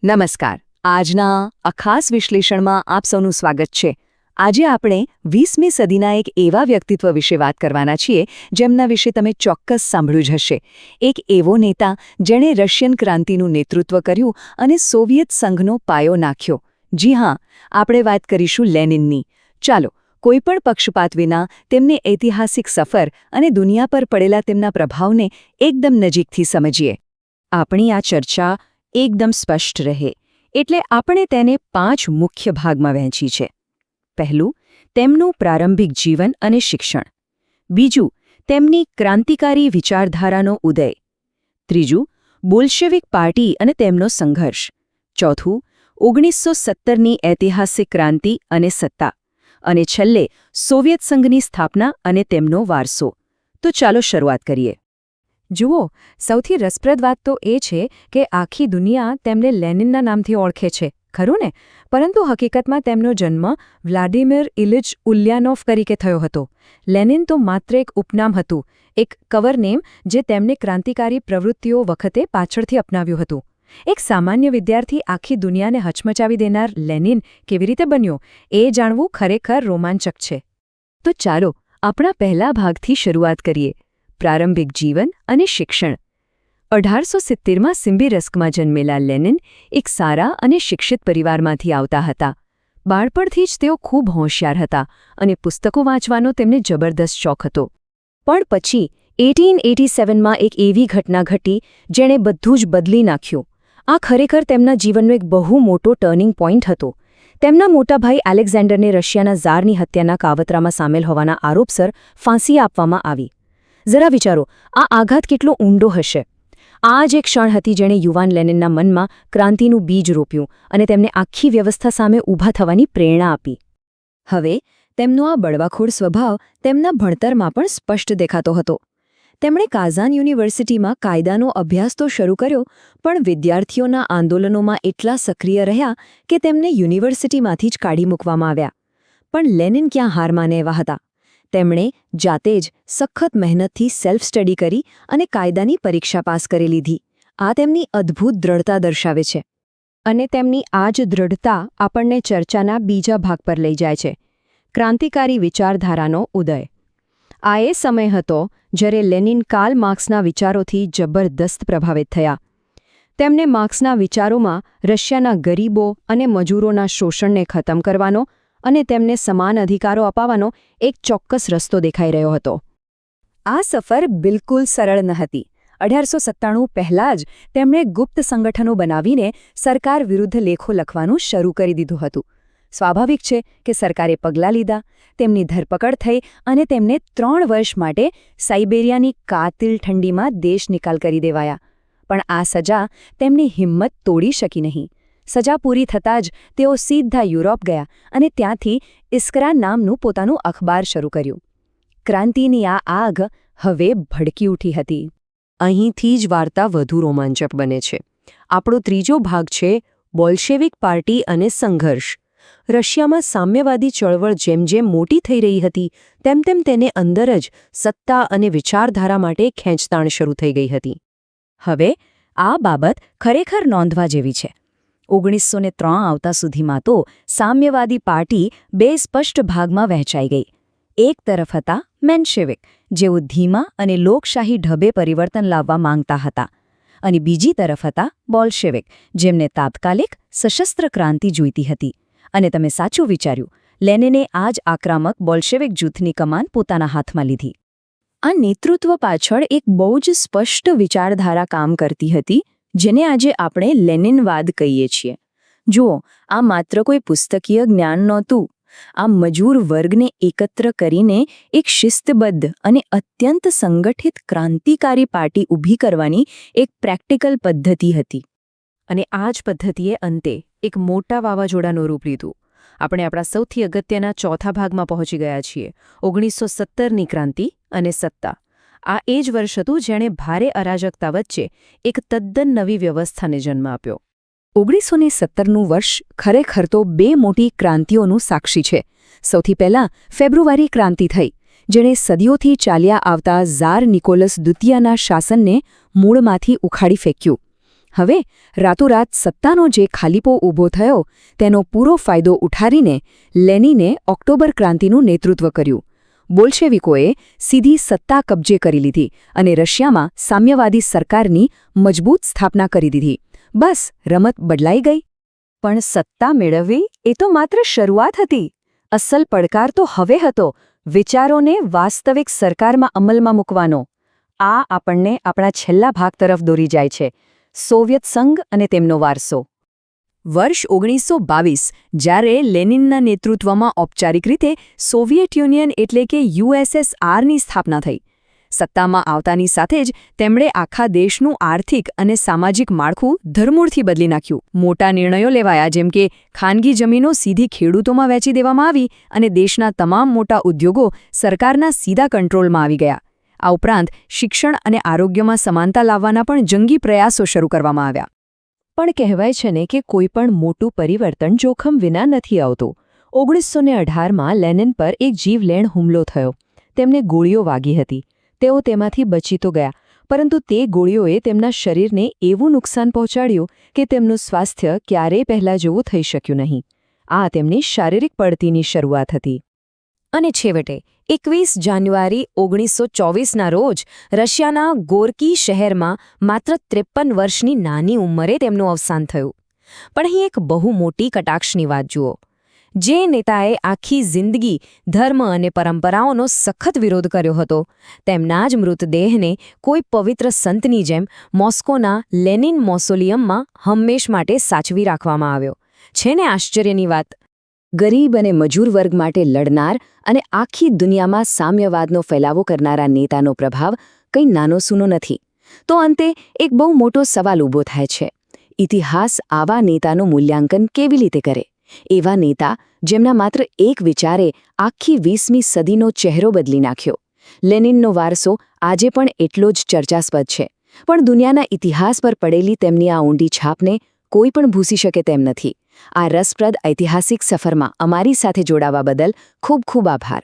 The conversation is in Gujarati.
નમસ્કાર. આજના આ ખાસ વિશ્લેષણમાં આપ સૌનું સ્વાગત છે. આજે આપણે 20મી સદીના એક એવા વ્યક્તિત્વ વિશે વાત કરવાના છીએ જેમના વિશે તમે ચોક્કસ સાંભળ્યું જ હશે. એક એવો નેતા જેણે રશિયન ક્રાંતિનું નેતૃત્વ કર્યું અને સોવિયત સંઘનો પાયો નાખ્યો. જી હા, આપણે વાત કરીશું લેનિનની. ચાલો કોઈપણ પક્ષપાત વિના તેમની ઐતિહાસિક સફર અને દુનિયા પર પડેલા તેમના પ્રભાવને એકદમ નજીકથી સમજીએ. આપણી આ ચર્ચા એકદમ સ્પષ્ટ રહે એટલે આપણે તેને 5 મુખ્ય ભાગમાં વહેંચી છે. પહેલું, તેમનું પ્રારંભિક જીવન અને શિક્ષણ. બીજું, તેમની ક્રાંતિકારી વિચારધારાનો ઉદય. ત્રીજું, બોલ્શેવિક પાર્ટી અને તેમનો સંઘર્ષ. ચોથું, 1917ની ઐતિહાસિક ક્રાંતિ અને સત્તા. અને છેલ્લે સોવિયત સંઘની સ્થાપના અને તેમનો વારસો. તો ચાલો શરૂઆત કરીએ. જુઓ, સૌથી રસપ્રદ વાત તો એ છે કે આખી દુનિયા તેમને લેનિનના નામથી ઓળખે છે, ખરું ને? પરંતુ હકીકતમાં તેમનો જન્મ વ્લાડિમીર ઇલિચ ઉલ્યાનોવ તરીકે થયો હતો. લેનિન તો માત્ર એક ઉપનામ હતું, એક કવર નેમ જે તેમને ક્રાંતિકારી પ્રવૃત્તિઓ વખતે પાછળથી અપનાવ્યું હતું. એક સામાન્ય વિદ્યાર્થી આખી દુનિયાને હચમચાવી દેનાર લેનિન કેવી રીતે બન્યો, એ જાણવું ખરેખર રોમાંચક છે. તો ચાલો આપણા પહેલા ભાગથી શરૂઆત કરીએ. પ્રારંભિક જીવન અને શિક્ષણ. 1870માં સિમ્બિરસ્કમાં જન્મેલા લેનિન એક સારા અને શિક્ષિત પરિવારમાંથી આવતા હતા. બાળપણથી જ તેઓ ખૂબ હોશિયાર હતા અને પુસ્તકો વાંચવાનો તેમને જબરદસ્ત શોખ હતો. પણ પછી 1887માં એક એવી ઘટના ઘટી જેણે બધું જ બદલી નાખ્યું. આ ખરેખર તેમના જીવનનો એક બહુ મોટો ટર્નિંગ પોઈન્ટ હતો. તેમના મોટા ભાઈ એલેક્ઝાન્ડરને રશિયાના ઝારની હત્યાના કાવતરામાં સામેલ હોવાના આરોપસર ફાંસી આપવામાં આવી. જરા વિચારો, આ આઘાત કેટલો ઊંડો હશે. આ જ એક ક્ષણ હતી જેણે યુવાન લેનિનના મનમાં ક્રાંતિનું બીજ રોપ્યું અને તેમને આખી વ્યવસ્થા સામે ઊભા થવાની પ્રેરણા આપી. હવે તેમનો આ બળવાખોર સ્વભાવ તેમના ભણતરમાં પણ સ્પષ્ટ દેખાતો હતો. તેમણે કાઝાન યુનિવર્સિટીમાં કાયદાનો અભ્યાસ તો શરૂ કર્યો, પણ વિદ્યાર્થીઓના આંદોલનોમાં એટલા સક્રિય રહ્યા કે તેમને યુનિવર્સિટીમાંથી જ કાઢી મૂકવામાં આવ્યા. પણ લેનિન ક્યાં હાર માને એવા હતા. તેમણે જાતે જ સખત મહેનતથી સેલ્ફ સ્ટડી કરી અને કાયદાની પરીક્ષા પાસ કરી લીધી. આ તેમની અદ્ભુત દ્રઢતા દર્શાવે છે. અને તેમની આ જ દ્રઢતા આપણને ચર્ચાના બીજા ભાગ પર લઈ જાય છે, ક્રાંતિકારી વિચારધારાનો ઉદય. આ એ સમય હતો જ્યારે લેનિન કાર્લ માર્ક્સના વિચારોથી જબરદસ્ત પ્રભાવિત થયા. તેમને માર્ક્સના વિચારોમાં રશિયાના ગરીબો અને મજૂરોના શોષણને ખતમ કરવાનો અને તેમને સમાન અધિકારો અપાવવાનો એક ચોક્કસ રસ્તો દેખાઈ રહ્યો હતો. આ સફર બિલકુલ સરળ ન હતી. 1897 પહેલાં જ તેમણે ગુપ્ત સંગઠનો બનાવીને સરકાર વિરુદ્ધ લેખો લખવાનું શરૂ કરી દીધું હતું. સ્વાભાવિક છે કે સરકારે પગલાં લીધા, તેમની ધરપકડ થઈ અને તેમને 3 વર્ષ માટે સાઇબેરિયાની કાતિલ ઠંડીમાં દેશ નિકાલ કરી દેવાયા. પણ આ સજા તેમની હિંમત તોડી શકી નહીં. સજા પૂરી થતાં જ તેઓ સીધા યુરોપ ગયા અને ત્યાંથી ઇસ્કરા નામનું પોતાનું અખબાર શરૂ કર્યું. ક્રાંતિની આ આગ હવે ભડકી ઉઠી હતી. અહીંથી જ વાર્તા વધુ રોમાંચક બને છે. આપણો ત્રીજો ભાગ છે બોલ્શેવિક પાર્ટી અને સંઘર્ષ. રશિયામાં સામ્યવાદી ચળવળ જેમ જેમ મોટી થઈ રહી હતી તેમ તેમ તેને અંદર જ સત્તા અને વિચારધારા માટે ખેંચતાણ શરૂ થઈ ગઈ હતી. હવે આ બાબત ખરેખર નોંધવા જેવી છે. 1903 આવતા સુધીમાં તો સામ્યવાદી પાર્ટી 2 સ્પષ્ટ ભાગમાં વહેંચાઈ ગઈ. એક તરફ હતા મેન્શેવિક, જેઓ ધીમા અને લોકશાહી ઢબે પરિવર્તન લાવવા માંગતા હતા, અને બીજી તરફ હતા બોલ્શેવિક, જેમને તાત્કાલિક સશસ્ત્ર ક્રાંતિ જોઈતી હતી. અને તમે સાચું વિચાર્યું, લેનિને આ જ આક્રમક બોલ્શેવિક જૂથની કમાન પોતાના હાથમાં લીધી. આ નેતૃત્વ પાછળ એક બહુ જ સ્પષ્ટ વિચારધારા કામ કરતી હતી, જેને આજે આપણે લેનિનવાદ કહીએ છીએ. જુઓ, આ માત્ર કોઈ પુસ્તકીય જ્ઞાન નહોતું. આ મજૂર વર્ગને એકત્ર કરીને એક શિસ્તબદ્ધ અને અત્યંત સંગઠિત ક્રાંતિકારી પાર્ટી ઊભી કરવાની એક પ્રેક્ટિકલ પદ્ધતિ હતી. અને આ જ પદ્ધતિએ અંતે એક મોટા વાવાઝોડાનું રૂપ લીધું. આપણે આપણા સૌથી અગત્યના ચોથા ભાગમાં પહોંચી ગયા છીએ, 1917ની ક્રાંતિ અને સત્તા. આ એ જ વર્ષ હતું જેણે ભારે અરાજકતા વચ્ચે એક તદ્દન નવી વ્યવસ્થાને જન્મ આપ્યો. 1917નું વર્ષ ખરેખર તો 2 મોટી ક્રાંતિઓનું સાક્ષી છે. સૌથી પહેલાં ફેબ્રુઆરી ક્રાંતિ થઈ, જેણે સદીઓથી ચાલ્યા આવતા ઝાર નિકોલસ દ્વિતીયના શાસનને મૂળમાંથી ઉખાડી ફેંક્યું. હવે રાતોરાત સત્તાનો જે ખાલીપો ઊભો થયો તેનો પૂરો ફાયદો ઉઠાવીને લેનિને ઓક્ટોબર ક્રાંતિનું નેતૃત્વ કર્યું. બોલ્શેવિકોએ સીધી સત્તા કબજે કરી લીધી અને રશિયામાં સામ્યવાદી સરકારની મજબૂત સ્થાપના કરી દીધી. બસ રમત બદલાઈ ગઈ. પણ સત્તા મેળવવી એ તો માત્ર શરૂઆત હતી. અસલ પડકાર તો હવે હતો વિચારોને વાસ્તવિક સરકારમાં અમલમાં મૂકવાનો. આ આપણને આપણા છેલ્લા ભાગ તરફ દોરી જાય છે, સોવિયત સંઘ અને તેમનો વારસો. વર્ષ 1922 જ્યારે લેનિનના નેતૃત્વમાં ઔપચારિક રીતે સોવિયત યુનિયન એટલે કે યુએસએસઆરની સ્થાપના થઈ. સત્તામાં આવતાની સાથે જ તેમણે આખા દેશનું આર્થિક અને સામાજિક માળખું ધરમૂળથી બદલી નાખ્યું. મોટા નિર્ણયો લેવાયા, જેમ કે ખાનગી જમીનો સીધી ખેડૂતોમાં વહેંચી દેવામાં આવી અને દેશના તમામ મોટા ઉદ્યોગો સરકારના સીધા કંટ્રોલમાં આવી ગયા. આ ઉપરાંત શિક્ષણ અને આરોગ્યમાં સમાનતા લાવવાના પણ જંગી પ્રયાસો શરૂ કરવામાં આવ્યા. પણ કહેવાય છે ને કે કોઈપણ મોટું પરિવર્તન જોખમ વિના નથી આવતું. 1918માં લેનિન પર એક જીવલેણ હુમલો થયો. તેમને ગોળીઓ વાગી હતી. તેઓ તેમાંથી બચી તો ગયા, પરંતુ તે ગોળીઓએ તેમના શરીરને એવું નુકસાન પહોંચાડ્યું કે તેમનું સ્વાસ્થ્ય ક્યારેય પહેલાં જેવું થઈ શક્યું નહીં. આ તેમની શારીરિક પડતીની શરૂઆત હતી. અને છેવટે 21 જાન્યુઆરી 1924ના રોજ રશિયાના ગોર્કી શહેરમાં માત્ર 53 વર્ષની નાની ઉંમરે તેમનું અવસાન થયું. પણ અહીં એક બહુ મોટી કટાક્ષની વાત જુઓ. જે નેતાએ આખી જિંદગી ધર્મ અને પરંપરાઓનો સખત વિરોધ કર્યો હતો, તેમના જ મૃતદેહને કોઈ પવિત્ર સંતની જેમ મોસ્કોના લેનિન મોસોલિયમમાં હંમેશ માટે સાચવી રાખવામાં આવ્યો. છે ને આશ્ચર્યની વાત? ગરીબ અને મજૂર વર્ગ માટે લડનાર અને આખી દુનિયામાં સામ્યવાદનો ફેલાવો કરનારા નેતાનો પ્રભાવ કંઈ નાનો સૂનો નથી. તો અંતે એક બહુ મોટો સવાલ ઊભો થાય છે. ઇતિહાસ આવા નેતાનું મૂલ્યાંકન કેવી રીતે કરે? એવા નેતા જેમના માત્ર એક વિચારે આખી 20મી સદીનો ચહેરો બદલી નાખ્યો. લેનિનનો વારસો આજે પણ એટલો જ ચર્ચાસ્પદ છે, પણ દુનિયાના ઇતિહાસ પર પડેલી તેમની આ ઊંડી છાપને કોઈ પણ ભૂસી શકે તેમ નથી. આ રસપ્રદ ઐતિહાસિક સફરમાં અમારી સાથે જોડાવા બદલ ખૂબ ખૂબ આભાર.